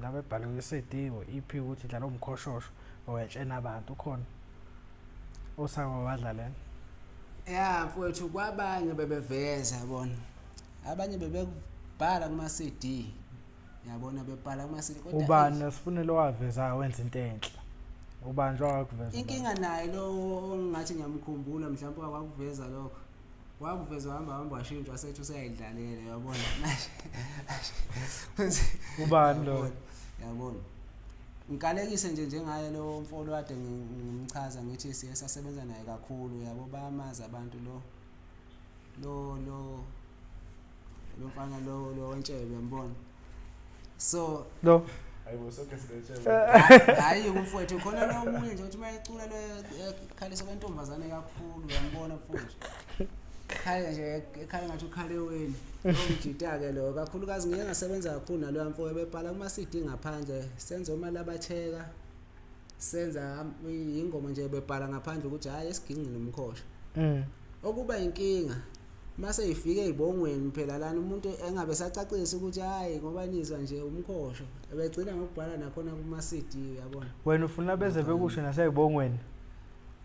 Ngabe ebhalwe kwi-CD or-EP ukuthi dlala umkhoshosho owetshena abantu ukhona osake wadlalela. Ya mfowethu kwabanye bebeveza yabona. Abanye bebekubhala kuma-CD. Yabona bebhala kuma-CD kodwa Ubani asifunele wavezayo wenza into enhle. Ubani nje wakuveza. inkinga naye lo ongathi ngiyamkhumbula mhlawumbe wakuveza lokho. Wakuveza hamba washintsha wasethi usayidlalela yabona. Ubani lo? Yabona. Ngikalekise nje njengaye lo mfolo kade ngimchaza ngithi siyasebenza naye kakhulu yabo bayamazi abantu lo mfana lo wentshebe yambona. So Lo Hayibo sonke sinetshebe. hayi umfowethu khona nomunye nje uthi mayecula lo ekhalisa kwentombazane kakhulu yambona mfowethu. Khaya nje ekhaya ngathi ukhale wena ongijita ke lo kakhulukazi ngike ngasebenza kakhulu nalo mfowethu bebhala kuma CD ngaphandle senza imali abatheka senza ingoma nje bebhala ngaphandle ukuthi hayi esiginci nomkhosha okuba inkinga mase ifike ezibongweni phela lana umuntu engabe sacacisa ukuthi hayi ngoba nizwa nje umkhosho ebegcina ngokubhala nakhona kuma CD yabona. wena ufuna beze bekusho nasezibongweni.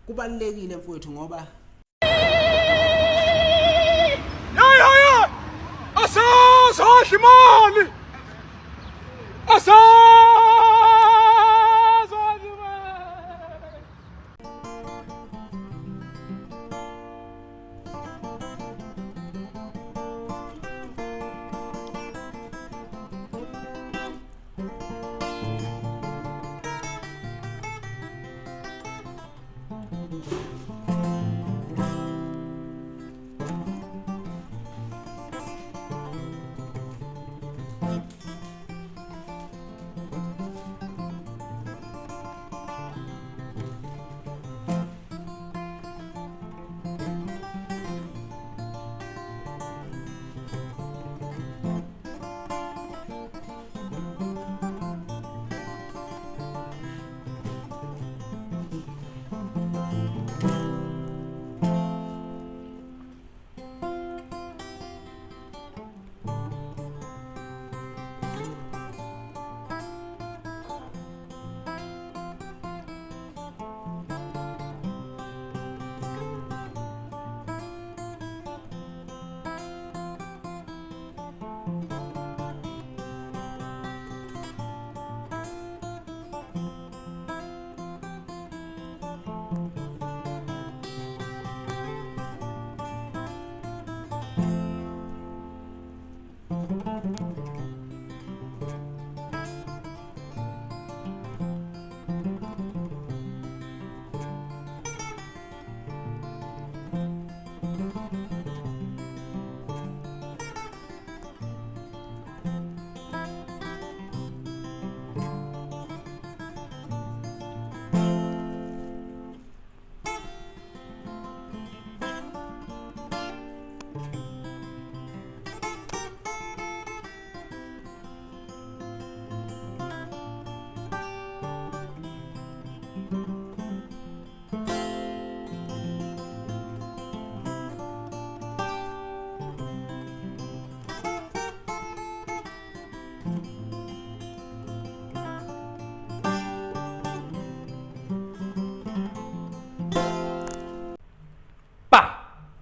Kubalekile mfowethu ngoba Asazi imali.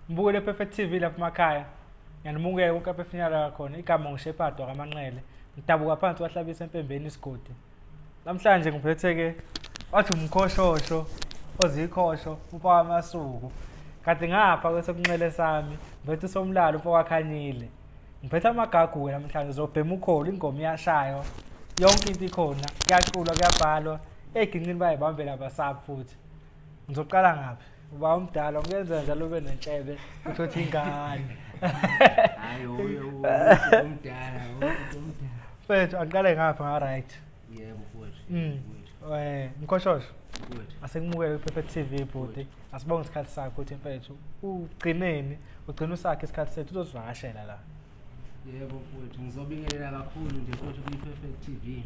Mbukele Perfect TV lapha emakhaya. Ngiyanimukela konke apha efinyala khona. Igama ngishepado kaManqele. Ngidabuka phansi wahlabisa empembeni isigodi. Namhlanje ngiphethe ke wathi umkhoshosho ozikhosho upa amasuku. Kade ngapha kwesokunxele sami, mfethu somlalo ufokakhanyile. Ngiphethe amagagu ke namhlanje zobhema ukholo ingoma iyashaywa. Yonke into ikhona, kuyaculwa kuyabhalwa. Eginqini bayibambela abasabi futhi. Ngizoqala ngaphi? Uba umdala ungenza njalo ube nentshebe uthothi ingane. hayi umdala Mfethu aqale ngapha nga right. yebo mfowethu. Mkhoshosho. Mfowethu. Asekubukela Perfect TV bhuti. Asibonge isikhathi sakho uthi mfethu ugcineni, ugcina usakhe isikhathi sethu uzosivakashela la. Yebo mfowethu ngizobingelela kakhulu nje mfowethu kwi-Perfect TV.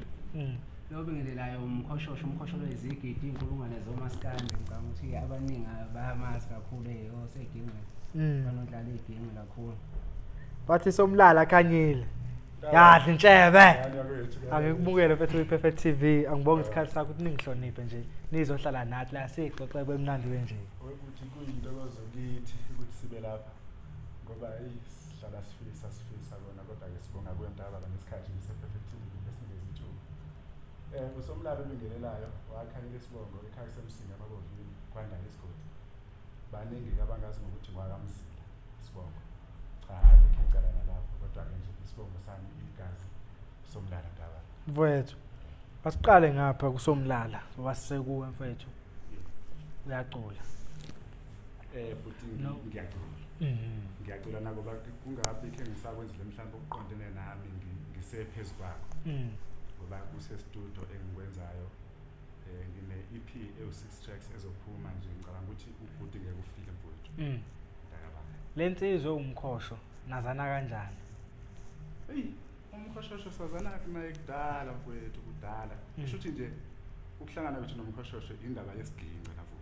Lobingelelayo umkhoshosho lezigidi inkulungwane zomaskandi ngicabanga ukuthi abaningi bayamazi kakhulu osegingweni. Banodlala iginqi kakhulu. Bathi somlala khanyile. Yadla intshebe. Yani yakwethu. Angikubukele mfethu iPerfect TV. Angibonga isikhathi sakho ukuthi ningihloniphe nje. Nizohlala nathi la sixoxe kwemnandi nje. Ukuthi kuyinto kozokithi ukuthi sibe lapha. Ngoba sihlala sifisa kona kodwa ke sibonga kwentaba lesikhathi sePerfect TV esinikeza ithuba. Usomlalo obingelelayo wakhalile isibongo ekhaya semsinga amabovini kwanda isigodi. Baningi abangazi ngokuthi kwakamzila isibongo. Cha ngicela nalapho kodwa ke nje isibongo sami igazi somlalo ndaba. Mfethu. Asiqale ngapha kusomlala wasekuwe mfethu. Uyacula. Futhi ngiyacula. Ngiyacula nako kungabi ke ngisakwenzile mhlawumbe okuqondene nami ngisephezulu kwakho. Ngoba kuse studio engikwenzayo ngine EP e6 tracks ezophuma nje ngicabanga ukuthi ubhuti ngeke ufile mfowethu. Ndakabanga. Lensizwe umkhosho nazana kanjani? Hey, umkhoshosho sazana naye kudala mfowethu kudala. Kusho ukuthi nje ukuhlangana kwethu nomkhoshosho indaba yesiginci lapho.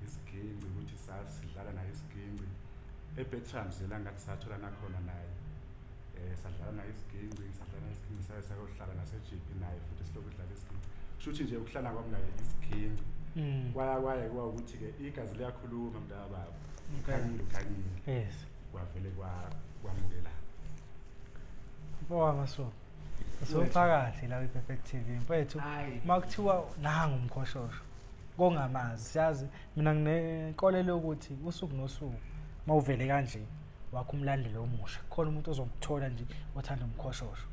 Isiginci ukuthi sasidlala naye isiginci. eBetrams ngathi sathola nakhona naye sadlala naye isiginci sadlala isiginci sayohlala naseGP naye futhi silokhu sidlala isiginci kushuthi nje ukuhlala kwami naye isiginci kwaye ukuthi ke igazi liyakhuluma mntaka baba ukhanyile yes kwavele kwamukela mfowami sophakathi la iPerfect TV mfethu makuthiwa nanga umkhoshosho kongamazi siyazi mina nginenkolelo ukuthi usuku nosuku mawuvele kanje wakho umlandeli omusha khona umuntu ozokuthola nje othanda umkhoshosho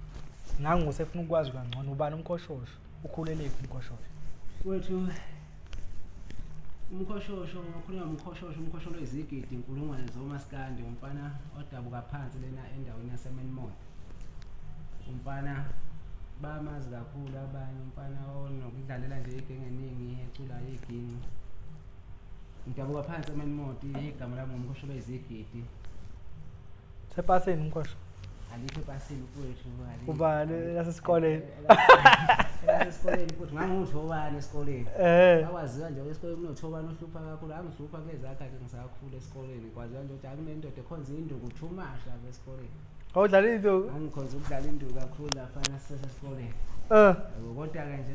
nangu usefuna ukwazi kangcono ubani umkhoshosho ukhulele umkhoshosho wethu umkhoshosho ukhuluma umkhoshosho izigidi inkulungwane zomaskandi umfana odabuka phansi lena endaweni yaseMenmore umfana bamazi kakhulu abanye umfana onokudlalela nje igenge eningi ecula igingi ngidabuka phansi eMenmore igama lami umkhoshosho izigidi sepaseni umkhoshosho alikho pasini mfowethu kuba lasesikoleni esikoleni futhi ngangutho esikoleni akwaziwa nje esikoleni kunothobani ohlupha kakhulu angihlupha kulezi akade ngisakhula esikoleni kwaziwa nje ukuthi akunendoda ekhonza induku thumasha esikoleni awudlala induku angikhonza ukudlala induku kakhulu lafana sisesikoleni kodwa ke nje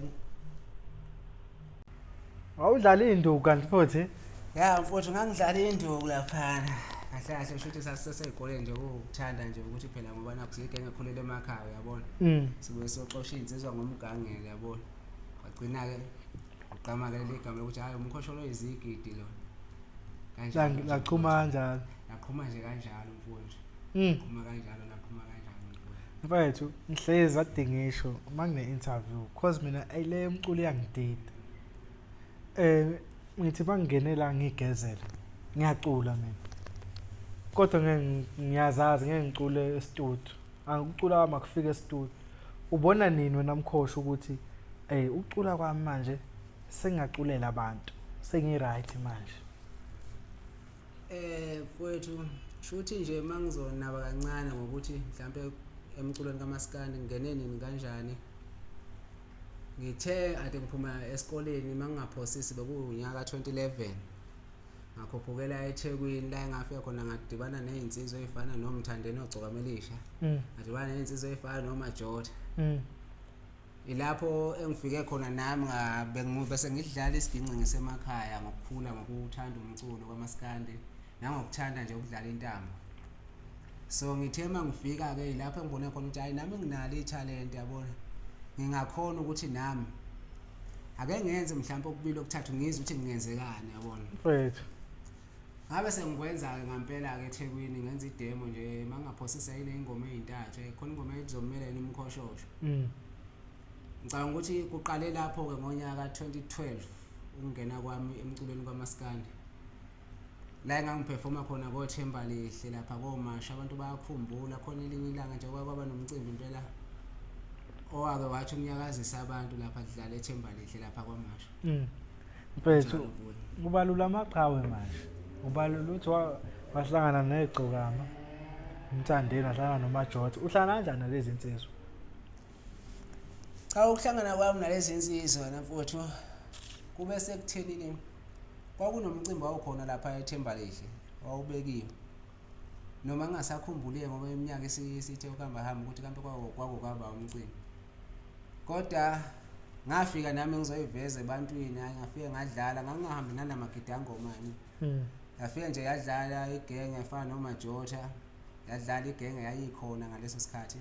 awudlala induku kanti futhi ya mfowethu ngangidlala induku laphana kahle shuthi saseseyigole nje ukuthanda nje ukuthi phela ngoba nakho igenge ekhulele emakhaya uyabona sibuye soxosha insizwa ngomgangela uyabona wagcina ke uqama ke legama lokuthi hayi umkhoshosho izigidi lo kanjalo laqhuma kanjalo yaqhuma nje kanjalo mfowethu qhuma kanjalo laqhuma kanjalo mfowethu ngihlezi adingisho mangine interview cause mina ayile umculo yangidida ngithi bangingenela ngigezela ngiyacula mina kodwa ngiyazazi ngeke ngicule e-studio angicula makufika e-studio ubona nini wena Mkhosho ukuthi ucula kwami manje sengaculela abantu sengi-right manje mfowethu shuthi nje mangizonaba kancane ngokuthi mhlambe emculweni kaMaskandi ngene nini kanjani ngithe ade ngiphuma esikoleni mangingaphosisi bekunyaka 2011 ngakhuphukela eThekwini la engafika khona ngadibana nezinsizwa ezifana noMthandeni oGcokamelisha ngadibana nezinsizwa ezifana noMajota ilapho engifike khona nami bese ngidlala isiginci ngisemakhaya ngokuphula ngokuthanda umculo kaMaskandi nangokuthanda nje ukudlala intambo so ngithe mangifika ke ilapho engibone khona ukuthi hayi nami nginalo italent yabona ngingakhona ukuthi nami ake ngenze mhlawumbe okubili okuthathu ngizwe ukuthi ngiyenzekani yabona mfethu ngabe sengikwenza ke ngempela ke eThekwini ngenza idemo nje mangaphosisa ile ingoma ezintathu khona ingoma ezomela umkhoshosho ngicabanga ukuthi kuqale lapho ke ngonyaka 2012 ukungena kwami emculweni kaMaskandi la engangiperforma khona koThemba Lihle lapha komasha abantu bayakhumbula khona elinye ilanga nje kwaba nomcimbi impela owake wathi umnyakazisa abantu lapha kudlala eThemba Lihle lapha kwamasha mfethu kubalula amaqhawe manje ubalula uthi wahlangana neGcokama uMthandeni wahlangana noMajota uhlala kanjani nalezi insizwa cha ukuhlangana kwami nalezi insizwa mfowethu kube sekuthenini kwakunomcimbi wawukhona lapha eThemba Lihle wawubekiwe noma ngingasakhumbule ngoba iminyaka sithe ukuhamba hamba ukuthi kambe kwaba umcimbi kodwa ngafika nami ngizoyiveza ebantwini ngafike ngadlala ngangahambi nanamagidi angomani ngafike nje yadlala igenge efana noMajota yadlala igenge yayikhona ngaleso sikhathi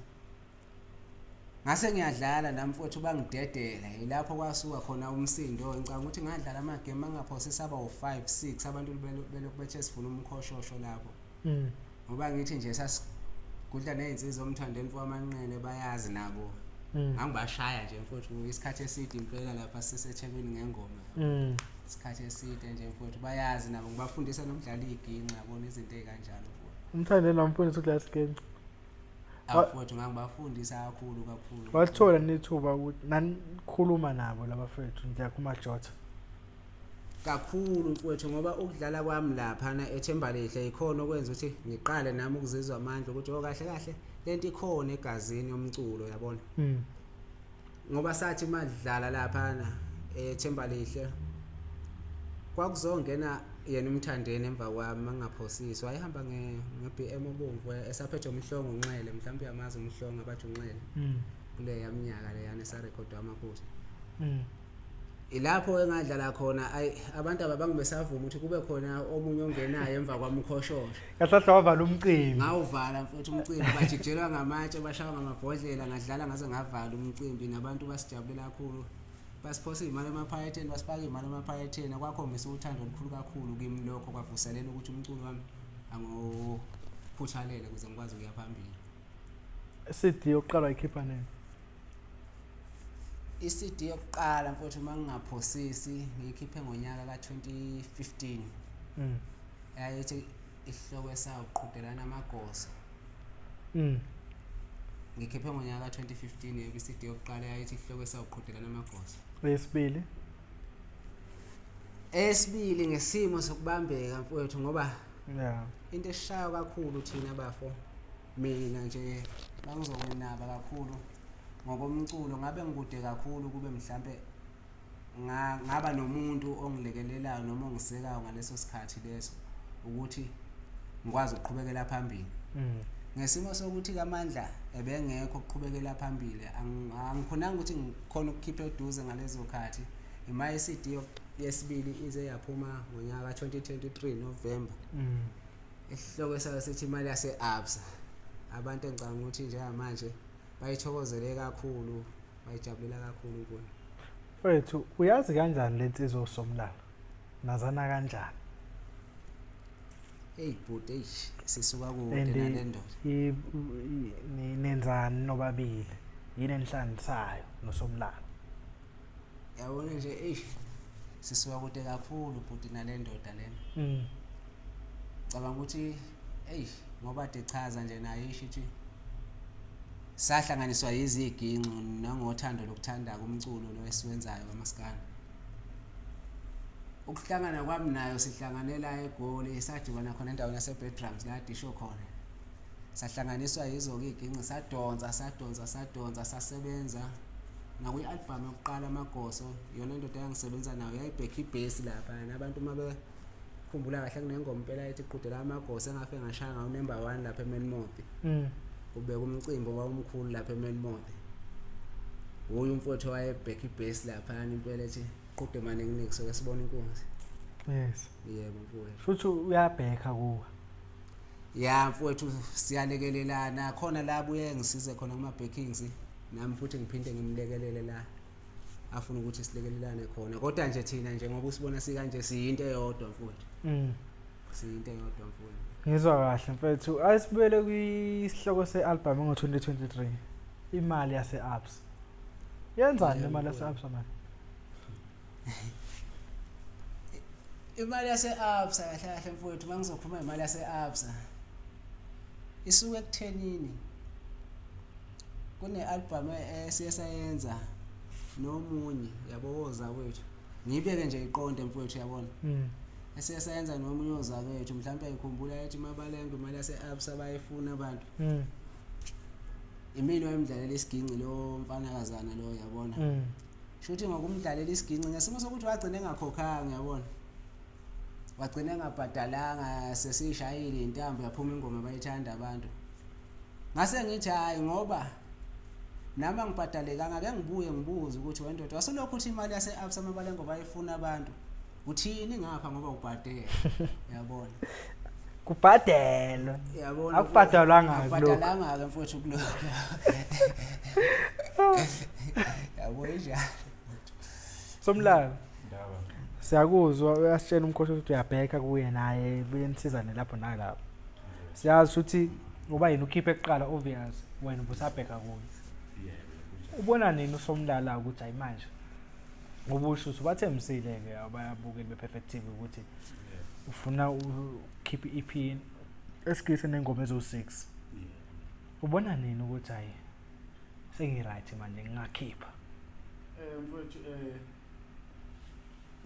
ngase ngiyadlala nami mfowethu bangidedela yilapho kwasuka khona umsindo ngicabanga ukuthi ngadlala amagame angaphosisa aba u5 6 abantu belokubethe sifuna umkhoshosho lapho ngoba ngithi nje sasigudla nezinsizwa omthandeni kwamanqele bayazi nabo ngangibashaya nje mfowethu isikhathi eside impela lapha siseThekwini ngengoma isikhathi eside nje mfowethu bayazi nabo ngibafundisa nomdlalo iginqa yabona izinto ezikanjalo mfowethu umthandeni namfundisa ukudlala iginqa mfowethu ngangibafundisa kakhulu wathola nethuba ukuthi nanikhuluma nabo labafethu nje kuMajota kakhulu mfowethu ngoba ukudlala kwami laphana eThembalihle ikhona okwenza ukuthi ngiqale nami ukuzizwa amandla ukuthi kahle kahle lento ikhona egazini yomculo yabona ngoba sathi madlala laphana eThembalihle kwakuzongena yena umthandeni emva kwami mangaphosiswa wayehamba ngeBM obomvu esaphethe umhlongo unxele mhlawumbe uyamazi umhlongo abathi unxele kule yaminyaka le yana sarekhodi amaphutha ilapho engadlala khona abantu ababangibesavuma ukuthi kube khona omunye ongenayo emva kwaMkhoshosho kahlahla wavala umcimbi ngawuvala mfethu umcimbi bajijelwa ngamatshe bashawa ngamabhodlela ngadlala ngaze ngavala umcimbi nabantu basijabulela kakhulu basiphosa imali emaphayetheni basifaka imali emaphayetheni kwakhombisa uthando olukhulu kakhulu kimi lokho kwavuselela ukuthi umculo wami angophuthalele ukuze ngikwazi ukuya phambili CD yokuqala ikhipha nini iCD yokuqala mfowethu mangingaphosisi ngiyikhiphe ngonyaka ka2015 yayithi ihloko esawuqhudelana amagoso ngikhiphe ngonyaka ka2015 iCD yokuqala yayithi ihloko esawuqhudelana amagoso esibili ngesimo sokubambeka mfowethu ngoba into eshayo kakhulu thina bafo mina nje bangizokwenaba kakhulu ngokomculo ngabe ngikude kakhulu kube mhlambe ngaba nomuntu ongilekelelayo noma ongisekayo ngaleso sikhathi leso ukuthi ngikwazi ukuqhubekela phambili ngesimo sokuthi kaMandla ebengekho ukuqhubekela phambili angikhonanga ukuthi ngikhona ukukhipha eduze ngalezo khathi ima iCD yesibili ize yaphuma ngonyaka ka2023 November isihloko sayo sithi imali yase-ABSA abantu engicabanga ukuthi njengamanje bayithokozele kakhulu bayijabulela kakhulu kuyo mfethu uyazi kanjani lensizwa uSomlala nazana kanjani bhuti sisuka kude nalendoda nenzani nobabili yini enihlanganisayo noSomlala yabona nje sisuka kude kakhulu bhuti nalendoda lena cabanga ukuthi ngoba dechaza nje nayo ishithi sahlanganiswa iziginqo nangothando lokuthanda kumculo lo esiwenzayo kaMaskandi ukuhlangana kwami nayo sihlanganela eGoli esadibana khona endaweni yaseBedrums la disho khona sahlanganiswa yizo iziginqo sadonsa sasebenza nakuyi-album yokuqala amagoso yona indoda yangisebenza nayo yayibhekha ibhesi lapha nabantu mabe khumbula kahle kunengoma impela ethi iqhudela amagoso engafike ngashaya ngawo number 1 lapha eMenmouth ube kumcimbi wawumkhulu lapha eMenmouth uyu mfowethu wayebhekha ibhesi lapha impela ethi qude manje nginike soke sibona inkunzi yebo mfowethu futhi uyabhekha kuwa mfowethu siyalekelelana khona la buye ngisize khona kuma backings nami futhi ngiphinde ngimlekelele la afuna ukuthi silekelelane khona kodwa nje thina nje ngoba usibona sikanje siyinto eyodwa mfowethu siyinto eyodwa mfowethu ngizwa kahle mfethu ayisibuyele kwisihloko sealbum ngo2023 imali yase-ABSA yenzani imali yase-ABSA manje imali yase-ABSA kahle kahle mfowethu mangizokhuluma imali yase-ABSA isuke ekuthenini kune-album esiyenza nomunye yabowoza wethu ngibeke nje iqonde mfowethu yabona esiyenza nomunye ozakwethu mhlawumbe ayikhumbula ethi mabalenge imali yase-ABSA bayifuna abantu imini wayemdlalela isiginci lo mfanakazana lo yabona shuthi ngokumdlalela isiginci ngesimo sokuthi wagcina engakhokhanga yabona wagcina engabhadalanga sesishayile intambo yaphuma ingoma bayithanda abantu ngase ngithi hayi ngoba nama ngibhadalekanga ake ngibuye ngibuze ukuthi wendoda wasolokhu uthi imali yase-absa amabale ngoba ayifuna abantu uthini ngapha ngoba ubhadela yabona kubhadelwa yabona akubhadalwanga kubhadalanga ke mfowethu kulokho yabona njalo somlalo Ndaba. siyakuzwa uyasitshela Mkhoshosho ukuthi uyabheka kuye naye buyenisizane lapho nalapho siyazi ukuthi ngoba yini ukhiphe kuqala obvious wena ubusabheka kuye ubona nini usomlala ukuthi hayi manje ngoba usho ubathembisile ke abayabukeli beperfective ukuthi ufuna ukhiphe EP esikise nengoma ezo6 ubona nini ukuthi hayi sengiright manje ngingakhipha Mfowethu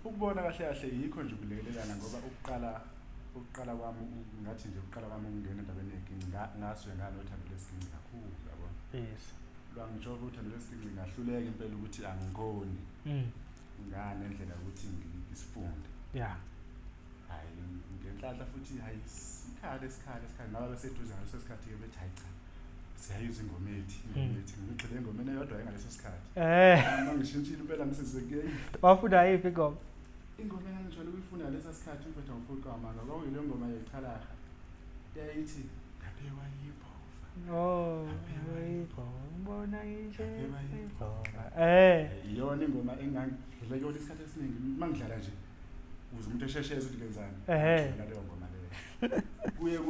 ukubona kahle kahle yikho nje ukulekelelana ngoba ukuqala kwami ngathi nje ukuqala kwami ungena endabeni yeginga ngaswe nganothando lesingi kakhulu yabona yes lwangisho ukuthi uthando lesingi ngahluleka impela ukuthi angikoni ngane indlela ukuthi ngisifunde yeah hayi ngenhlanhla futhi hayi isikhali ngaba beseduze ngaleso sikhathi ke bethi hayi cha siyayuza ingoma ethi ngigxile engomeni eyodwa engaleso sikhathi mangishintshile impela ngisizeke wafuna yiphi ingoma ingoma engijwayele ukuyifuna lesa sikhathi mfethu ngifuna amanga kwakuyile ngoma yeChalaha yayithi ngaphewa yibhova ngibona nje iyona ingoma engangilekela isikhathi esiningi mangidlala nje uze umuntu eshesheze ukuthi kenzani leyo ngoma leyo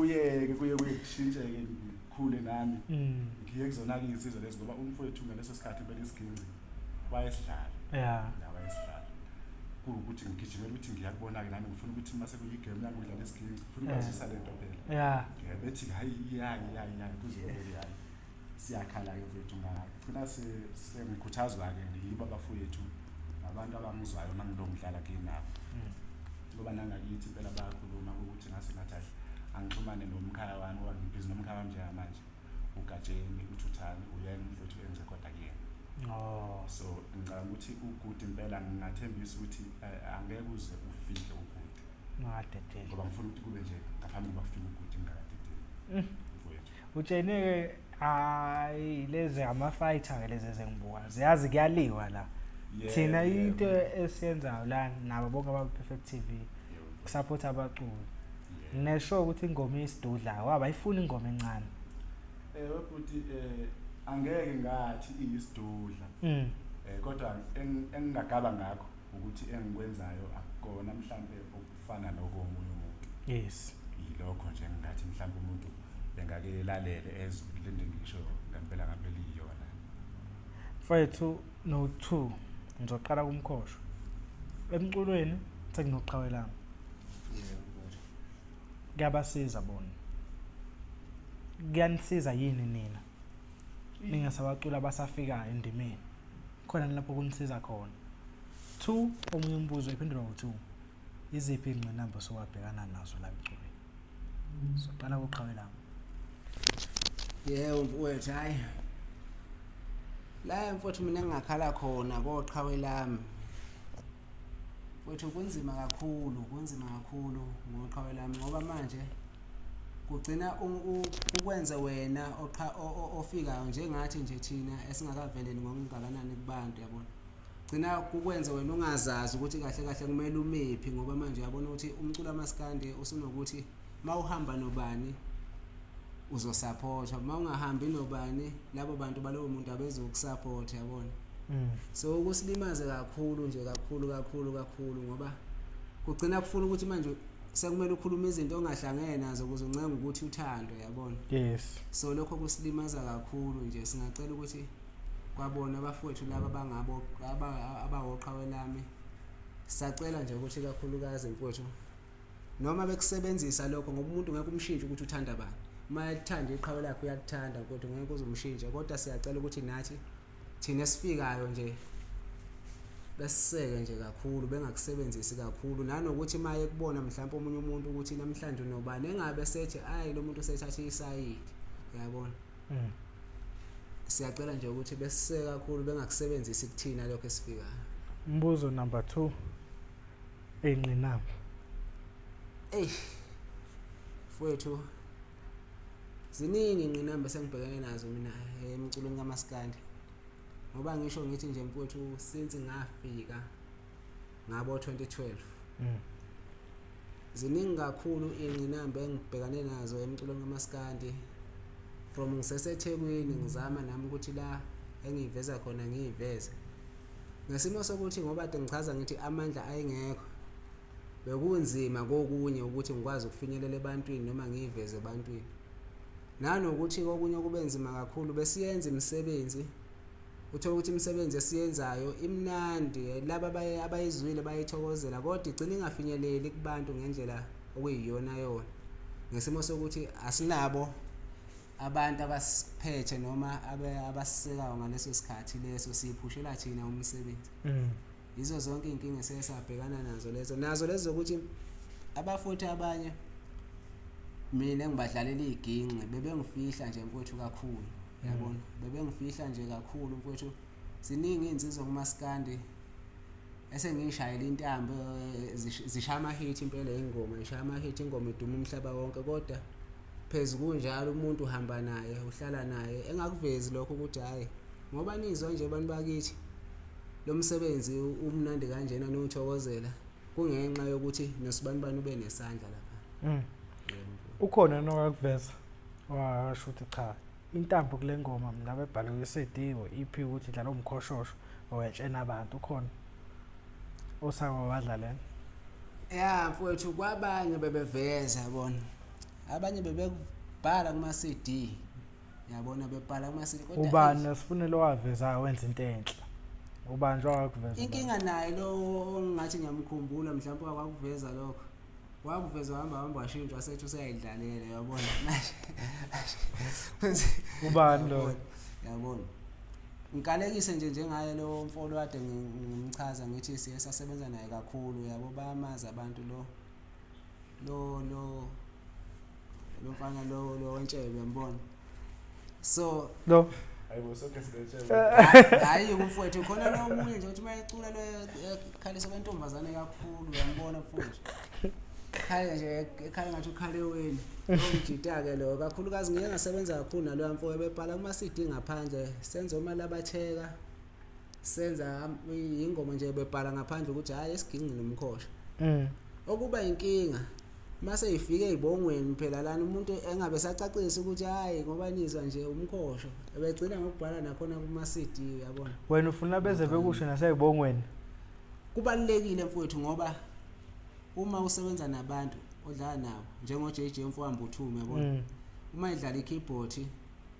kuye kushintsheke khule nami ngiye kuzonaka insizwa lezi ngoba umfowethu ngaleso sikhathi impela isiginci wayesidlala wayesidlala kuwukuthi ngigijimela ukuthi ngiyakubona-ke nami ngifuna ukuthi mase kuyigame yami ngidlala isiginci ngifuna ukwazisa lento phela bethi hayi yayi kuzobele hayi siyakhala-ke mfowethu ngagcina sengikhuthazwa-ke yibo abafowethu nabantu abangizwayo uma ngilomdlala nginabo ngoba nangakithi impela bayakhuluma ukuthi ngase ngathi hayi angixhumane nomkhaya wami ngoba ngibhizi nomkhaya wami njengamanje ugatsheni uthuthane uyena mfowethu engirekhoda kuyena so ngicabanga ukuthi uGood impela ngingathembisa ukuthi angeke uze ufike uGood ngadedela ngoba ngifuna ukuthi kube nje ngaphambi kokuba kufike uGood ngingakadedeli mfowethu utshene hayi lezi ama-fighter ke lezi ezengibuka ziyazi kuyaliwa la thina into esiyenzayo la nabo bonke aba-Perfect TV support abaculi nesho ukuthi ingoma isidudlayo waba ayifuni ingoma encane webhuti angeke ngathi iyisidudla kodwa engingagaba ngakho ukuthi engikwenzayo akukona mhlambe okufana nokomunye umuntu yes yilokho nje ngathi mhlambe umuntu bengake lalele ezilinde ngisho ngempela ngempela iyona mfowethu no2 ngizoqala kumkhosho emculweni sekunoqhawelana kuyabasiza bona kuyanisiza yini nina ningasabacula basafika endimeni khona lapho kunisiza khona 2 omunye umbuzo iphendula ngo2 iziphi ingqinamba sowabhekana nazo la emculweni soqala ukuqhawelana mfowethu hayi la mfowethu mina ngingakhala khona koqhawelami mfowethu kunzima kakhulu ngoqhawelami ngoba manje kugcina ukwenza wena ofikayo njengathi nje thina esingakaveleli ngokungakanani kubantu yabona gcina kukwenza wena ungazazi ukuthi kahle kahle kumele umephi ngoba manje uyabona ukuthi umculo amaskande usunokuthi mawuhamba nobani uzosupportwa mawungahambi nobani labo bantu balowo muntu abezokusupport yabona so kusilimaze kakhulu nje kakhulu ngoba kugcina kufuna ukuthi manje sekumele ukhuluma izinto ongahlangene nazo ukuze uncenga ukuthi uthando yabona yes so lokho kusilimaza kakhulu nje singacela ukuthi kwabona abafowethu laba bangabo abawoqhawelami sacela nje ukuthi kakhulukazi mfowethu noma bekusebenzisa lokho ngoba umuntu ngeke umshintshe ukuthi uthanda bani uma ethanda iqhawe lakhe uyakuthanda kodwa ngeke uzumshintshe kodwa siyacela ukuthi nathi thina esifikayo nje besiseke nje kakhulu bengakusebenzisi kakhulu nanokuthi maye kubona mhlawumbe omunye umuntu ukuthi namhlanje nobani engabe sethi hayi lo muntu sethatha isayidi yabona siyacela nje ukuthi besiseke kakhulu bengakusebenzisi kuthina lokho esifikayo umbuzo number 2 engqinamba Mfowethu ziningi ingqinamba sengibhekene nazo mina emculweni kamaskandi. Ngoba ngisho ngithi nje mfowethu since ngafika ngabo 2012. Ziningi kakhulu ingqinamba engibhekane nazo emculweni kamaskandi. From ngiseseThekwini ngizama nami ukuthi la engiveza khona ngiyiveze. Ngesimo sokuthi ngoba ngichaza ngithi amandla ayengekho. Bekunzima kokunye ukuthi ngikwazi ukufinyelela ebantwini noma ngiyiveze ebantwini. Nanokuthi kokunye kubenzima kakhulu besiyenza imisebenzi. Uthola ukuthi imisebenzi esiyenzayo imnandi laba abayizwile bayithokozela kodwa igcina ingafinyeleli kubantu ngendlela okuyiyona yona. Ngesimo sokuthi asinabo abantu abasiphethe noma abasisekayo ngaleso sikhathi leso siphushela thina umsebenzi. Yizo zonke inkinga esesabhekana nazo lezo ukuthi abafuthi abanye mina engibadlalela iginqe bebengifihla nje mfowethu kakhulu. Yabona bebengifihla nje kakhulu mfowethu. Ziningi insizwa kumaskandi esengishayela intambo zishaya ama-hit impela ingoma ishaya ama-hit ingoma iduma umhlaba wonke kodwa phezulu kunjalo umuntu uhamba naye uhlala naye engakuvezi lokho ukuthi hayi ngoba nizwa nje abantu bakithi lo msebenzi umnandi kanjena nothokozela kungenxa yokuthi nosibanibani ube nesandla lapha. Ukhona nokakuveza washo ukuthi cha intambo kule ngoma mina bebhale kwi-CD EP ukuthi dlala umkhoshosho owetshena abantu ukhona osaka wadlalela. Ya mfowethu kwabanye bebeveza yabona. Abanye bebekubhala kuma-CD. Yabona bebhala kuma-CD kodwa ubani asifunele waveza wenza into enhle. Ubani nje wakuveza. Inkinga naye lo ngathi ngiyamkhumbula mhlawumbe wakuveza lokho. Wakuveza hamba washintshwa sethu usayidlalela yabona. Ubani lo? Yabona. Ngikalekise nje njengaye lo mfolo kade ngimchaza ngithi siye sasebenza naye kakhulu yabo bayamaza abantu lo mfana lo wentshebe uyambona. So lo hayibo sonke sinetshebe. Hayi umfowethu khona lo omunye nje uthi mayicula lekhalisa kwentombazane kakhulu uyambona mfowethu. Khaya nje ekhaya ngathi ukhale weni ongijita ke lo kakhulukazi ngike ngasebenza kakhulu nalo mfowethu bebhala kuma CD ngaphandle senza uma labatheka senza ingoma nje bebhala ngaphandle ukuthi hayi Isiginci nomkhosha. Okuba inkinga mase ifike ezibongweni phela lana umuntu engabe sacacisa ukuthi hayi ngoba nizwa nje umkhosho ebegcina ngokubhala nakhona kuma CD yabona. Wena ufuna beze bekusho nasezibongweni. Kubalekile mfowethu ngoba uma usebenza nabantu odlala nabo njengo JJ Mfowambu Thume yabona. Uma idlala ikeyboard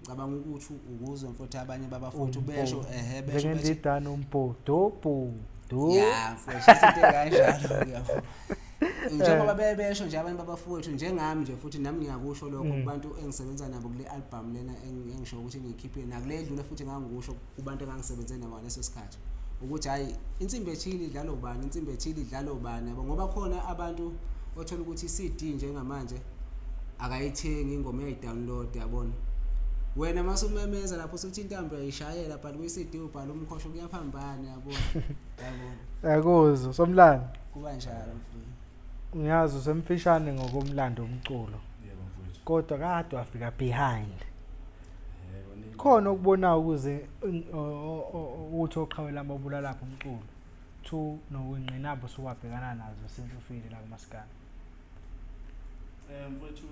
ngicabanga ukuthi ukuzwe mfowethu abanye babafuthi besho besho ngidana umpodo do. Ya mfowethu isinto kanjalo yabo. Njengoba bebesho nje abanye babafowethu njengami nje futhi nami ngiyakusho lokho kubantu engisebenza nabo kule album lena engisho ukuthi ngiyikhiphe nakule edlule futhi ngangikusho kubantu engangisebenze nabo ngaleso sikhathi. Ukuthi hayi insimbi ethile idlala ubani insimbi ethile idlala ubani yabo ngoba khona abantu othola ukuthi iCD njengamanje akayithengi ingoma yayidownload yabona. Wena masumemeza lapho usuthi intambo ayishayela but kwi-CD ubhala umkhosho kuyaphambana yabona. Yabona. Yakuzo somlando. Kuba njalo mfowethu. Ngiyazi usemfishane ngokomlando omculo. Yebo mfowethu. Kodwa kade wafika behind. Khona ukubona ukuze uthi oqhawela amabula lapho umculo. 2 nokungqinamba sokwabhekana nazo sentufile la kumaskani. Mfowethu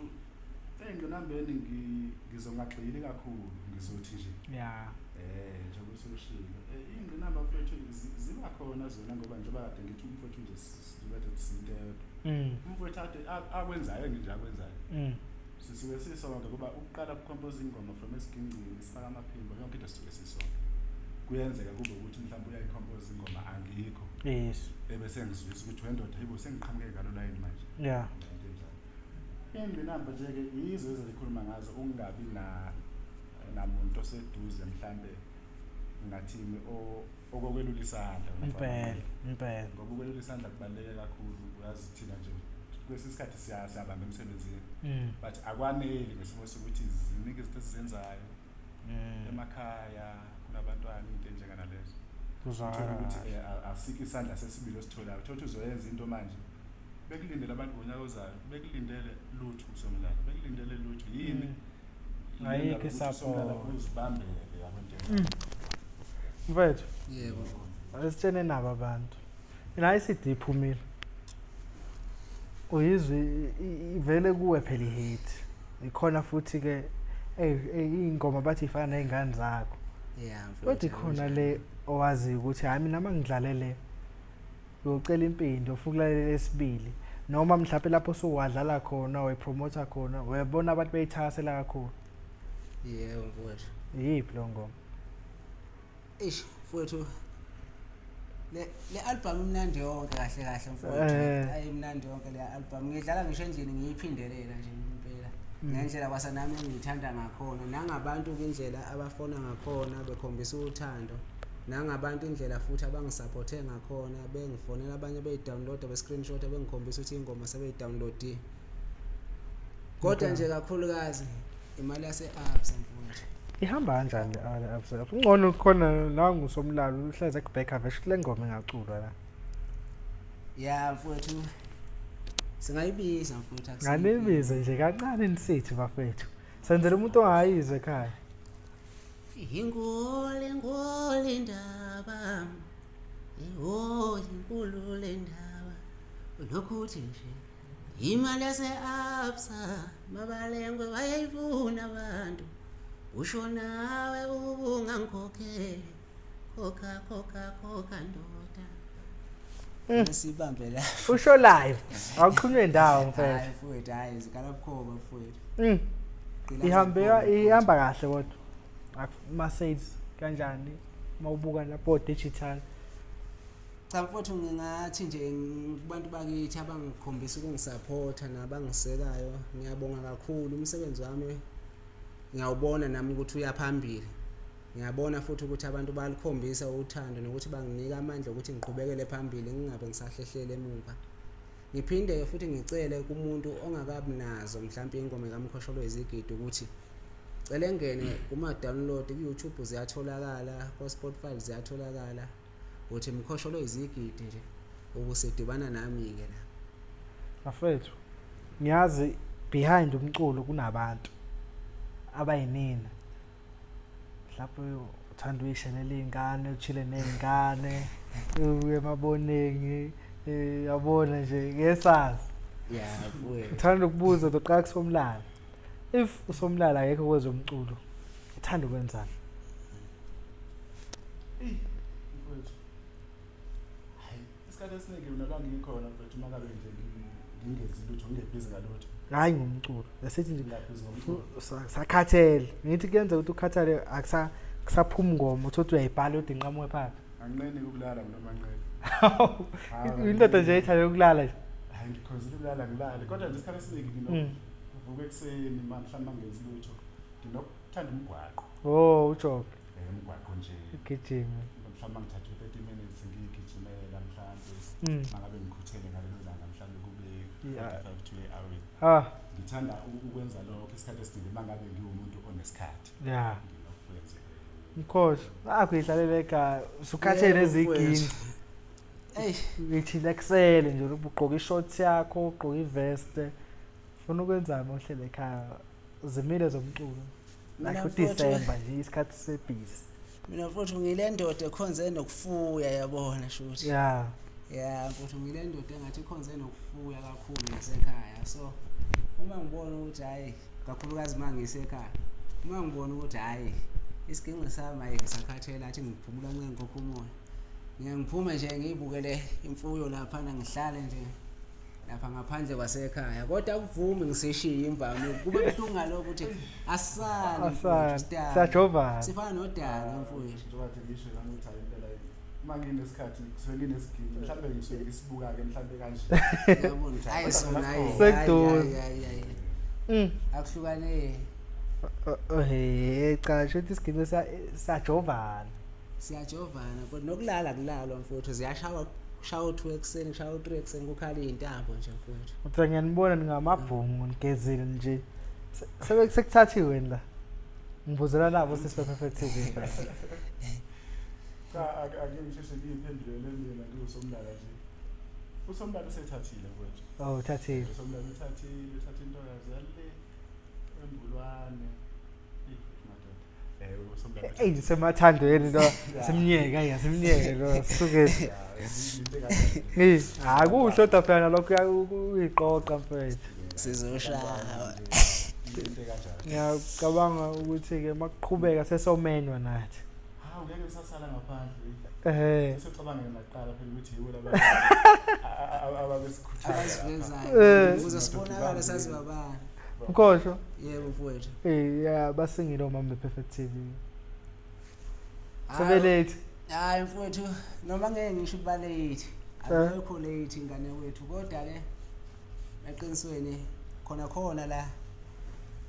engqinambeni ngizongagxili kakhulu ngizothi nje. Yeah. Njengoba usushilo. Ingqinamba mfowethu ziba khona zona ngoba njengoba kade ngithi umfowethu nje sizokade kusintelo. Umfowethu ade akwenzayo nje akwenzayo. Sisuke sisonke ngoba ukuqala ukucompose ingoma from Isiginci sifaka amaphimbo yonke into sisuke sisonke. Kuyenzeka kube ukuthi mhlawumbe uyayicompose ingoma angikho. Yes. Bese ngizwisa ukuthi wendoda yibo sengiqhamuke ngalo line manje. Yeah. Ingqinamba nje ke yizo ezikhuluma ngazo ukungabi namuntu oseduze mhlambe ngathini okokwelula isandla impela ngoba ukwelula isandla kubaluleke kakhulu uyazi thina nje kwesisikhathi siyabamba emsebenzini but akwaneli ngesimo sokuthi ziningi izinto esizenzayo emakhaya kunabantwana into enjengana lezo uzwa ukuthi asike isandla sesibili ositholayo uthola uzoyenza into manje bekulindele abantu ngonyaka ozayo bekulindele lutho usomlala bekulindele lutho yini ayikho isapho uzibambele abantu mfethu yebo asitshene nabo abantu mina ICD iphumile uyizwe ivele kuwe phela ihate ikhona futhi ke ingoma bathi ifana nezingane zakho yeah kodwa ikhona le owazi ukuthi hayi mina mangidlalele uyocela impindo ufukulalela lesibili noma mhlawumbe lapho sowadlala khona wayipromoter khona uyabona abantu beyithakasela kakhulu yebo mfowethu yiphi lo ngoma ish mfowethu le album imnandi yonke kahle kahle mfowethu ayimnandi yonke le album ngidlala ngisho endlini ngiyiphindelela nje impela ngendlela kwasanami ngiyithanda ngakhona nangabantu indlela abafona ngakhona bekhombisa uthando nangabantu indlela futhi abangisupporte ngakhona bengifonela abanye beyidownload be-screenshot bengikhombisa ukuthi ingoma sebeyidownload kodwa nje kakhulukazi imali yase-absa mfowethu ihamba kanjani le-absa ungcono khona la ngusomlalo uhleze ekubheka veshe kule ngoma engaculwa la ya mfowethu singayibiza mfowethu ngalibize nje kancane nisithi bafethu senzele umuntu ongayizwe ekhaya ingole ndaba inkulu le ndaba lokhuthi nje imali yase-absa mabalengwe bayayifuna abantu usho nawe ubungangikhokhele khokha ndoda sibambe la usho live awuqhunywe ndawo mfethu hayi mfowethu hayi zikalabukhoma mfowethu ihamba kahle kodwa ama-sales kanjani mawubuka lapho digital cha mfowethu ngingathi nje kubantu bakithi abangikhombisa ukungisupporta nabangisekayo ngiyabonga kakhulu umsebenzi wami ngiyawubona nami ukuthi uyaphambili ngiyabona futhi ukuthi abantu balikhombisa uthando nokuthi banginika amandla ukuthi ngiqhubekele phambili ngingabe ngisahlehlele emuva ngiphinde futhi ngicele kumuntu ongakabi nazo mhlawumbe ingoma kaMkhoshosho izigidi ukuthi cele ngene kuma download ku YouTube ziyatholakala ku Spotify ziyatholakala uthi Mkhoshosho izigidi nje ukusedibana nami ke la bafethu ngiyazi behind umculo kunabantu abayinina lapho uthanda uyishelela izingane uchile nezingane emaboneni yabona nje ngesazi yeah mfowethu uthanda ukubuza uqala kusomlala if usomlala akekho kwezomculo uthanda ukwenzani mfowethu hayi isikhathi esiningi mina la ngikhona mfowethu makabe nje ngingezi lutho ngingebhizi ngalutho hayi ngomculo yasithi nje sakhathele ngithi kuyenza ukuthi ukhathale akusaphuma ingoma uthi uyayibhala uthi inqamuke phakathi anqeni ukulala noma anqeni indoda nje ithanda ukulala nje hayi ngikhozile ukulala ngilale kodwa nje isikhathi esiningi nginovuka ekuseni mhlawumbe ngenzi lutho nginokuthanda umgwaqo ujoke umgwaqo nje ugijima mhlawumbe ngithatha 30 minutes ngigijimela mhlawumbe mangabe ngikhuthele ngalelo langa mhlawumbe kube 45 to an hour ngithanda ukwenza lokho isikhathi esiningi mangabe ngiwumuntu onesikhathi nginokwenza Mkhoshosho akuyidlalela ekhaya usukhathele eziginci ngichilaxele nje ugqoka ishorts yakho ugqoka ivest ufuna ukwenzani ohlele ekhaya zimile zomculo la December nje isikhathi sebhizi mina futhi ngile ndoda ekhonze nokufuya yabona shuthi futhi ngile ndoda engathi ikhonze nokufuya kakhulu ngasekhaya so uma ngibona ukuthi hayi kakhulukazi mangisekhaya uma ngibona ukuthi hayi isiginci sami hayi ngisakhathela athi ngiphumula ngenkokho umoya ngiyangiphume nje ngiyibukele imfuyo lapha ngihlale nje lapha ngaphandle kwasekhaya kodwa akuvumi ngiseshiye imvama kube buhlungu ngalokho ukuthi asali siyajova sifana nodala mfowethu njengoba ngisho ngamuthi hayi impela manginesikhathi kusuke nginesigidi mhlawumbe ngisuke ngisibuka ke mhlawumbe kanje yabona hayi sona hayi akuhlukane cha shothi isigidi siyajovana futhi nokulala kulalwa mfowethu ziyashawa 2 ekseni kushawa 3 ekseni kukhala izintambo nje mfowethu uthi ngiyanibona ningamabhungu ngigezile nje sekuthathiwe la ngibuzela labo sesiPerfect TV cha akungisheshe ngiyiphendulele mina ngiyosomlala nje Usomlalo sethathile mfowethu. Oh, uthathile. Usomlalo uthathile, uthatha intokazi yale embulwane. Usomlalo. Hey, semathandweni lo. Simnyeke, hayi simnyeke lo. Suke. Akuhle kodwa phela lokho uyiqoqa mfethu. Sizoshaya. Ngiyacabanga ukuthi ke makuqhubeka sesomenwa nathi. Hawu ngeke sasala ngaphandle. Sesicabanga ngaqala phela ukuthi yiwo labantu abasivezayo ukuze sibonakale saziwa bani. Mkhosho? Yebo mfowethu. Yeah, basingile omama Perfect TV. Sebelate. Hayi mfowethu, noma ngeke ngisho ukuba late. Akekho late ingane wethu kodwa ke eqinisweni khona la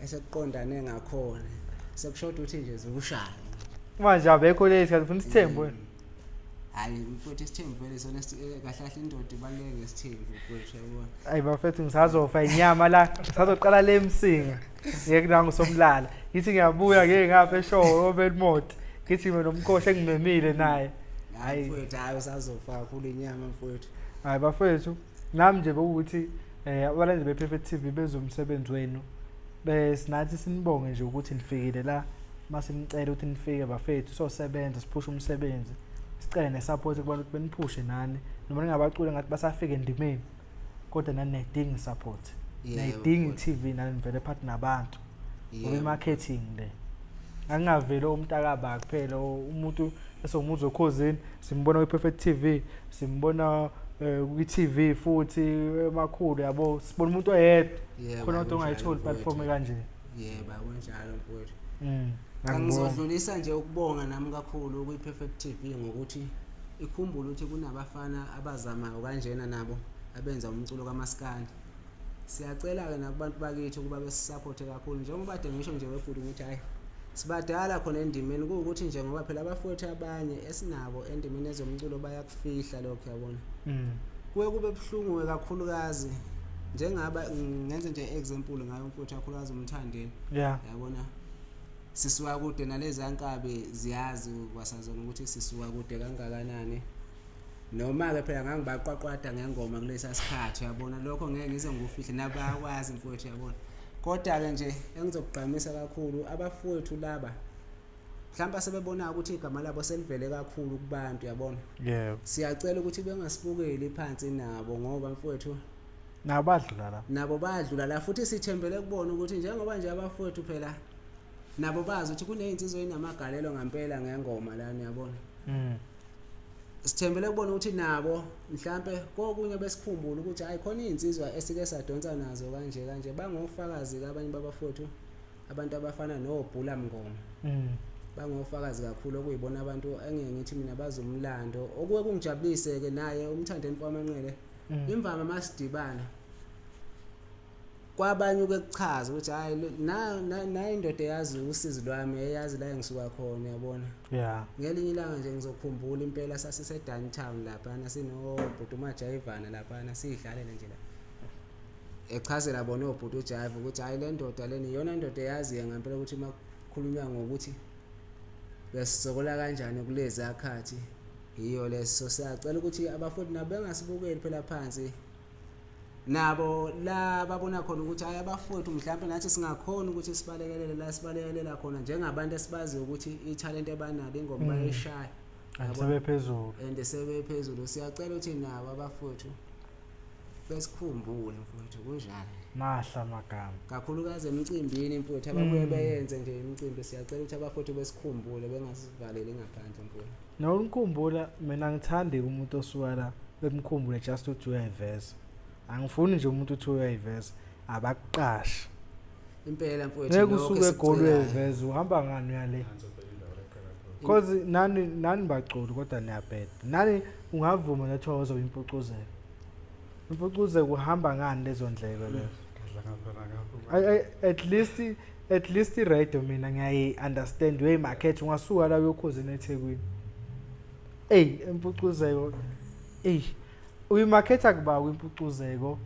esekuqondane ngakhona. Sekushoda ukuthi nje zokushaya. Manje abekho late kanti ufuna isithembu wena. Hayi mfowethu isithembu vele sona kahle indoda ibaluleke ngesithembu mfowethu yabona. Hayi bafethu ngisazofa inyama la, ngisazoqala le msinga. Ngeke nangu somlala. Yithi ngiyabuya ngeke ngapha eshowe obelimoto. Ngithi mina nomkhosha engimemile naye. Hayi mfowethu hayi usazofa kakhulu inyama mfowethu. Hayi bafethu nami nje bokuthi abalandeli bePerfect TV bezomsebenzi wenu besinathi sinibonge nje ukuthi nifikile la masimcela ukuthi nifike bafethu sosebenza siphusha umsebenzi sicela nesupport kubantu beniphushe nani noma ningabaculi ngathi basafika endimeni kodwa nani nedinga support nedinga iTV nani nivele phathi nabantu ngoba marketing le angavela umntakaba kuphela umuntu esomuzo khosini simbona kwiPerfect TV simbona kwi-TV futhi emakhulu yabo sibona umuntu oyedwa khona umuntu ongayitholi platform kanje yebo akunjalo mfowethu ngizodlulisa nje ukubonga nami kakhulu kwiPerfect TV ngokuthi ikhumbule ukuthi kunabafana abazamayo kanjena nabo abenza umculo kaMaskandi siyacela ke nakubantu bakithi ukuba besisupport kakhulu njengoba ade ngisho nje wefudi ukuthi hayi sibadala khona endimeni ukuthi njengoba phela abafowethu abanye esinabo endimeni ezomculo bayakufihla lokho yabona kuwe kube buhlungu kakhulukazi njengaba ngenze nje example ngayo mfowethu kakhulukazi umthandeni yabona sisuka kude nalezi ankabe ziyazi kwasazona ukuthi sisuka kude kangakanani noma ke phela ngangibaqwaqwada ngengoma kulesa sikhathi yabona lokho ngeke ngize ngufihle nabakwazi mfowethu yabona kodwa ke nje engizokugqamisa kakhulu abafowethu laba mhlawumbe sebebona ukuthi igama labo selivele kakhulu kubantu yabona siyacela ukuthi bengasibukeli phansi nabo ngoba mfowethu nabo badlula la futhi sithembele kubona ukuthi njengoba nje abafowethu phela nabo bazi ukuthi kunezinsizwa enamagalelo ngempela ngengoma lana yabona sithembele kubona ukuthi nabo mhlambe kokunye besikhumbula ukuthi hayi khona izinsizwa esike sadonsa nazo kanje bangofakazi kabanye babafowethu abantu abafana noBhula Mngoma bangofakazi kakhulu okuyibona abantu engeke ngithi mina bazumlando okuwe kungijabulise ke naye umthandeni kwaManqele imvama masidibana kwabanye ukuchaza ukuthi hayi na indoda yazi usizi lwami eyazi la engisuka khona yabona ngelinye ilanga nje ngizokhumbula impela sasise downtown lapha sinobhuti uMajayivana lapha sidlalela nje la echazela bona obhuti uJayiva ukuthi hayi le ndoda leni iyona indoda eyazi ngempela ukuthi makukhulunywa ngokuthi besizokola kanjani kulezi akhathi iyo leso siyacela ukuthi abafundi nabo bengasibukeli phela phansi nabo la babona khona ukuthi hayi abafowethu mhlawumbe nathi singakhona ukuthi sibalekelele la sibalekelela khona njengabantu esibazi ukuthi italent abanalo ingoma bayishaya sebephezulu sebephezulu siyacela ukuthi nabo abafowethu besikhumbule mfowethu kunjani mahla magama kakhulukazi emcimbini mfowethu ababuye beyenze nje imicimbi siyacela ukuthi abafowethu besikhumbule bengasivaleli ngaphandle mfowethu nokukhumbula mina ngithanda umuntu osuka la bemkhumbule just ukuthi uyayiveza angifuni nje umuntu uthi uyayiveza abakuqasha impela mfowethu ngeke usuke egolwe uyayiveza uhamba ngani uyale cause nani baculi kodwa niyabheda nani ungavuma nathi wazo impucuzeko uhamba ngani lezo ndleko lezo at least radio mina ngiyayi understand way market ungasuka la uyokhozini eThekwini impucuzeko uyimarketa kuba kwimpucuzeko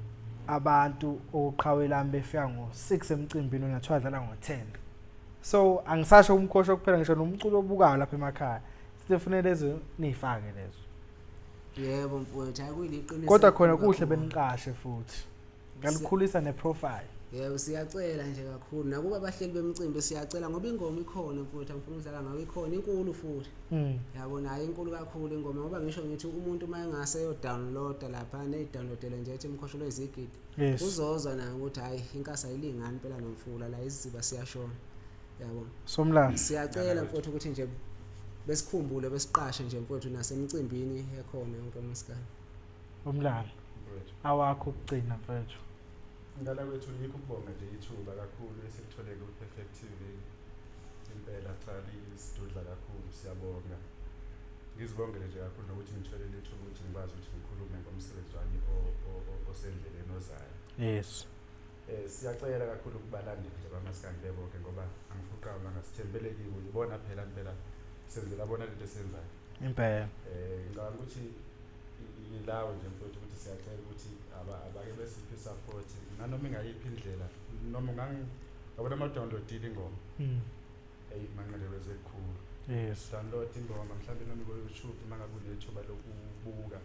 abantu oqhawelana befika ngo6 emcimbini onathi wadlala ngo10 so angisasho umkhosho kuphela ngisho nomculo obukayo lapha emakhaya sifunele lezo nifake lezo Yebo mfowethu akuyiliqiniso. Kodwa khona kuhle beniqashe futhi. Ngalikhulisa neprofile. Yebo siyacela nje kakhulu nakuba abahleli bemicimbi siyacela ngoba ingoma ikhona mfowethu angifuni ukudlala ngawe ikhona inkulu futhi. Yabona hayi inkulu kakhulu ingoma ngoba ngisho ngithi umuntu mayengase yo download lapha downloadele nje ethi Mkhoshosho izigidi. Uzozwa na ukuthi hayi inkasa ayilingani impela nomfula la iziba siyashona. Yabona. Somlando. Siyacela mfowethu ukuthi nje besikhumbule besiqashe nje mfowethu nasemicimbini ekhona yonke amasikhathi. Umlando. Awakho ukugcina mfowethu. Ngala kwethu yikho ukubonga nje ithuba kakhulu esikutholeke ku-Perfect TV. Impela cha isidudla kakhulu siyabonga. Ngizibongele nje kakhulu nokuthi ngitholele ithuba ukuthi ngikwazi ukuthi ngikhulume ngomsebenzi wami osendleleni ozayo. Yes. Siyacela kakhulu kubalandeli nje bamasikandi bebonke ngoba angifuqanga ngasithembele kibo ibona phela impela senzela bona lento esenzayo. Impela. Ngicabanga ukuthi ilawo nje mfowethu ukuthi siyacela ukuthi abake besiphi support nanoma ingayiphi indlela noma ngabona ama-downloadile ingoma. Manqele zekhulu. Yes. Download ingoma mhlawumbe noma ku-YouTube mangabe unethuba lokubuka.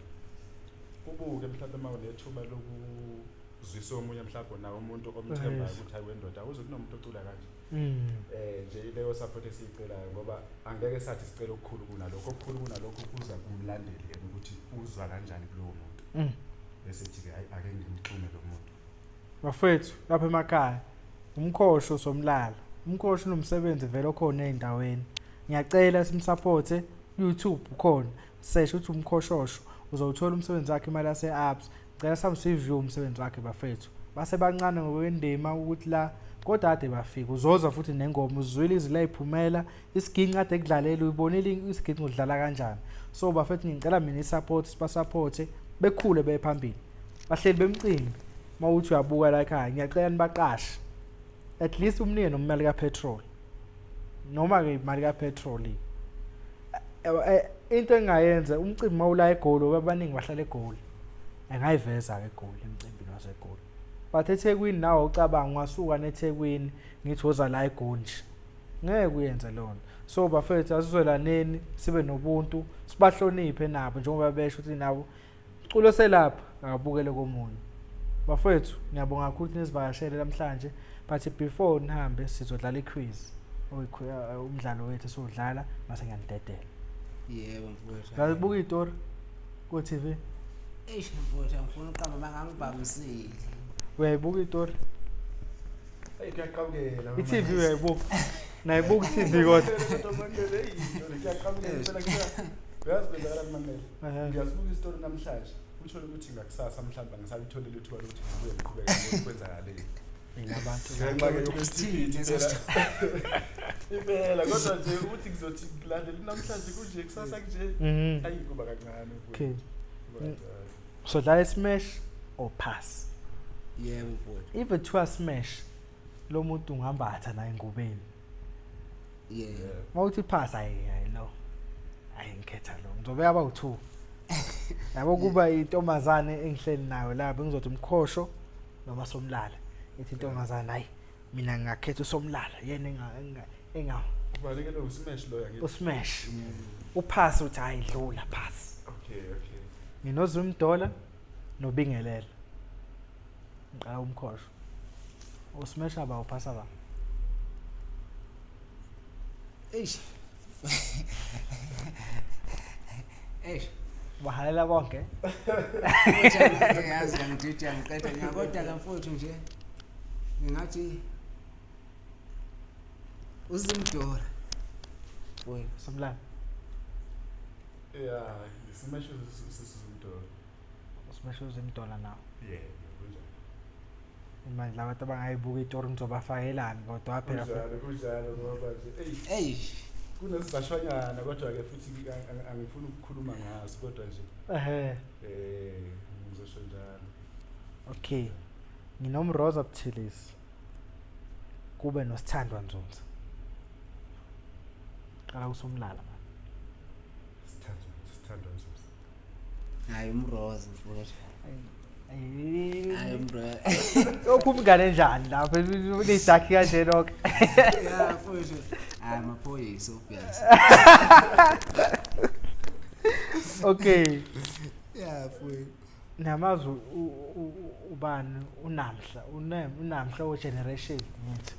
Ubuke mhlawumbe uma unethuba lokuzwisa omunye mhlawumbe nawo umuntu omthembayo ukuthi hayi wendoda awuze kunomuntu ocula kanje. Nje leyo support esiyicelayo ngoba angeke sathi sicela okukhulu kunalokho okukhulu kunalokho kuza kumlandeli yena ukuthi uzwa kanjani kulowo muntu. Bese thi ake ngimxhume lo muntu. Bafethu lapha emakhaya umkhosho somlalo. Umkhosho nomsebenzi vele okhona endaweni. Ngiyacela simsupport YouTube ukhona. Search uthi Mkhoshosho uzowuthola umsebenzi wakhe imali yase apps. Ngicela samsiview umsebenzi wakhe bafethu. Base bancane ngokwendima ukuthi la kodwa ade bafika uzozwa futhi nengoma uzwile izila iphumela isiginci ade kudlalela uyibonile isiginci udlala kanjani. So bafethu ngicela mina isupport sibasupport bekhule bephambili. Bahleli bemcimbi mawuthi uyabuka la ekhaya ngiyacela nibaqashe. At least umnike nomali ka petrol. Noma ke imali ka petrol. Into engayenza umcimbi mawula eGoli abaningi bahlala eGoli. Engayiveza ke eGoli emcimbini waseGoli. But eThekwini nawo ucabanga wasuka neThekwini ngithi woza la eGoli nje. Ngeke kuyenze lona. So bafethu asizwelaneni sibe nobuntu sibahloniphe nabo njengoba besho ukuthi nabo culo selapha akabukele komunye. Bafethu ngiyabonga kakhulu ukuthi nisivakashele namhlanje but before nihambe sizodlala iquiz. Umdlalo wethu sodlala mase ngiyanidedela. Yebo mfowethu. Ngalibuka itori ku TV. Mfowethu angifuna uqamba mangangibamisile. Uyayibuka itori? Hey kuyaqhawukela. I-TV uyayibuka. Nayibuka i-TV kodwa. Kuyaqhawukela phela kuya. Uyazi benzakala kuManele. Ngiyasibuka istory namhlanje. Uthole ukuthi ngakusasa mhlawumbe ngisalitholile ithuba lokuthi ngibuye ngiqhubeke ngokwenzakaleni. Abantu ngenxa yokusithini impela kodwa nje ukuthi ngizothi ngilandele namhlanje kunje kusasa nje hayi kuba kancane okay so dlala smash or pass. Yebo mfowethu. If it was smash lo muntu ungambatha naye ngubeni. Mawuthi pass I know ngikhetha lo ngizobe yaba u2 yabo kuba intombazane engihleli nayo lapho ngizothi Mkhosho noma Somlala ethi intombazane hayi mina ngakhetha uSomlala yena enga kubalekele usmash lo yakithi usmash upass uthi hayi dlula pass. Okay nginozumdola nobingelela ngiqala Umkhosho usmash aba upass aba bahalela bonke yazi ngithi ngiqeda ngiyakodwa la mfowethu nje ngingathi uzimdora boy Somlala smash uzimdora usmash uzimdola nawo kunjalo imali labantu abangayibuka itori ngizobafakelana kodwa phela kunjalo ngoba nje kunesizashwanyana kodwa ke futhi angifuni ukukhuluma ngaso kodwa nje ngizosho njalo. Okay nginomroza Buthelezi kube noSithandwa Nzunza qala uSomlala Sithandwa Nzunza hayi umroza mfowethu hayi umroza okumngane njani lapha lidakhi kanje lokho mfowethu amaphoyisa obvious. Okay mfowethu. Namazi ubani unamhla we generation ngithi.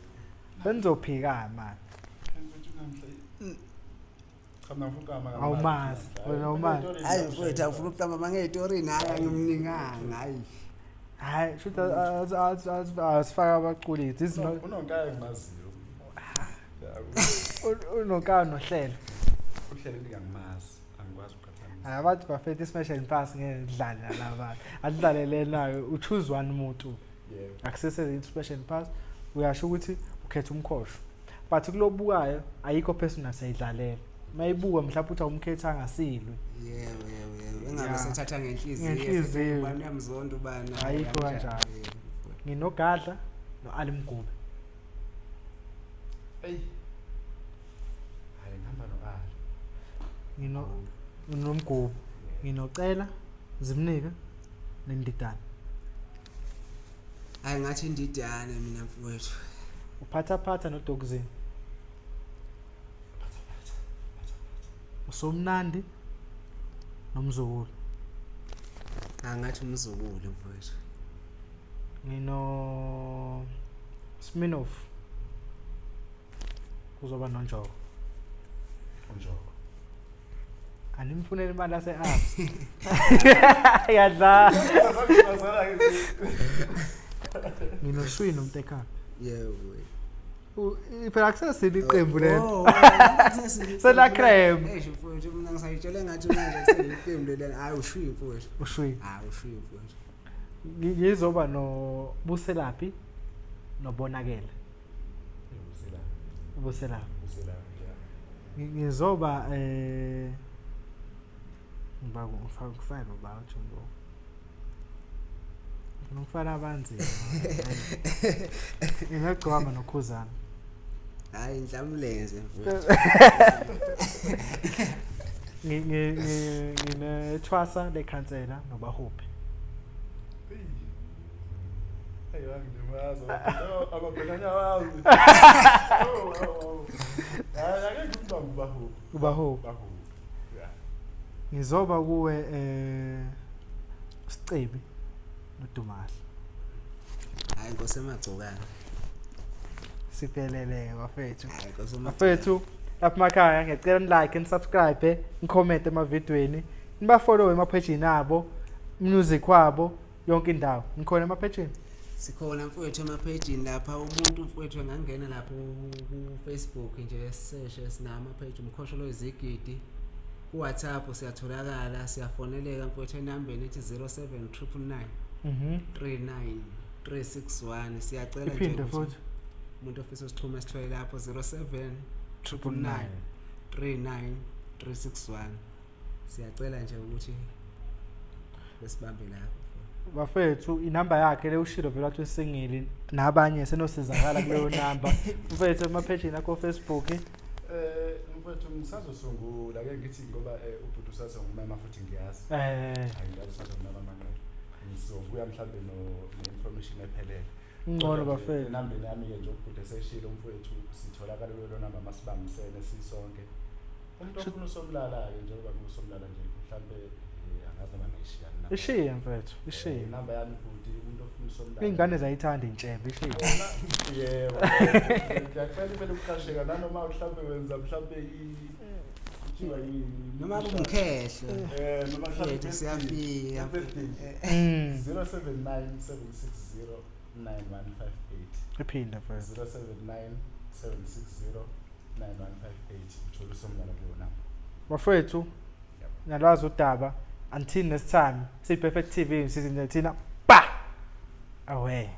Benzophika manje. Awumazi, wena umazi. Hayi mfowethu awufuna ukuqamba mangeyitorini hayi ngimninganga hayi. Hayi shothi asifaka abaculi this no Unonkaya engimaziyo. unonkaya nohlelo. Uhlelo lingangimazi, angikwazi ukuqhathanisa. Hayi abantu bafethe ismashing pass ngedlala nalaba. Adlalele nayo uchoose one umuntu. Yebo. Access inspection pass uyasho ukuthi ukhetha umkhosho. But kulobukayo ayikho person asayidlalela. Mayibuka mhlawumbe uthi awumkhetha angasilwe. Yebo. Engabe sethatha ngenhliziyo. Ngenhliziyo. Ubani uyamzonda ubani. Ayikho kanjalo. Nginogadla noAlimgube. Hey. Hayi ngihamba noAli. Nginomgube. Nginocela Zimnika neNdidana. Hayi ngathi Ndidana mina mfowethu. Uphatha noDogzini. Usomnandi nomzukulu. Angathi umzukulu mfowethu. Ngino Smirnof. Kuzoba noNjoko. Unjoko. Animfunela imali yase-Abs. Yadla. Nginoshwi nomtekana. Yebo. Phela akusasini iqembu lelo. Sela Sela creme. Eish mfowethu mina ngisayitshela ngathi manje seliqembu lelo hayi ushwi mfowethu. Ushwi. Hayi ushwi mfowethu. Ngizoba no Buselaphi nobonakele. Buselaphi. Ngizoba ngifaka noba uJumbo. Ngifana abanzi. Ngingagcwama noKhuzana. Hayi Ndlamlenze mfowethu. Nginethwasa lekhansela nobaHope. Hey wangimaza. Ababhekanya wami. Hayi ake ubaHope. Yeah. Ngizoba kuwe Sicebi noDumasi. Hayi ngosemagcokana. Siphelele bafethu. Hayi ngosemagcokana. Bafethu lapha emakhaya ngicela ni-like and subscribe, ni-comment emavidweni, nibafollow emapage abo, music wabo, yonke indawo. Nikhona emapage? Sikhona mfowethu emapage lapha umuntu mfowethu engangena lapho ku Facebook nje search sinama page Mkhoshosho-U izigidi. Ku WhatsApp siyatholakala, siyafoneleka mfowethu enambeni ethi 07999 39361. Siyacela nje ukuthi umuntu ofisa usixhuma sithole lapho 07999 39361. Siyacela nje ukuthi besibambe lapho. Bafethu inamba yakhe le ushilo vela wathi usengile nabanye senosizakala kuleyo number. Mfethu emapage nakho Facebook. Mfowethu ngisazosungula ke ngithi ngoba ubhuti usazongumema futhi ngiyazi. Angiyazi usazongumema amanqele. Ngizobuya mhlambe no-information ephelele. Ngcono bafethu. Inambeni yami ke nje ubhuti eseshilo mfowethu sitholakala kulo number masibambisene sisonke. Umuntu ofuna usomlala ke njengoba ngusomlala nje mhlambe angazi noma ngiyishiya na. Ishiye mfethu, ishiye. Inamba yami futhi umuntu ofuna usomlala. Ingane zayithanda intshebe ishiye. Yebo. Ngiyacela vele ukuqasheka nanoma mhlambe wenza mhlambe kuthiwa yini Noma umkhehlo. noma mhlambe siyafika. 0797609158. Iphinda mfethu. 0797609158 uthola usomlala kuleyo number. Bafethu nalwazi udaba until next time. See Perfect TV season 13. Pa. Away.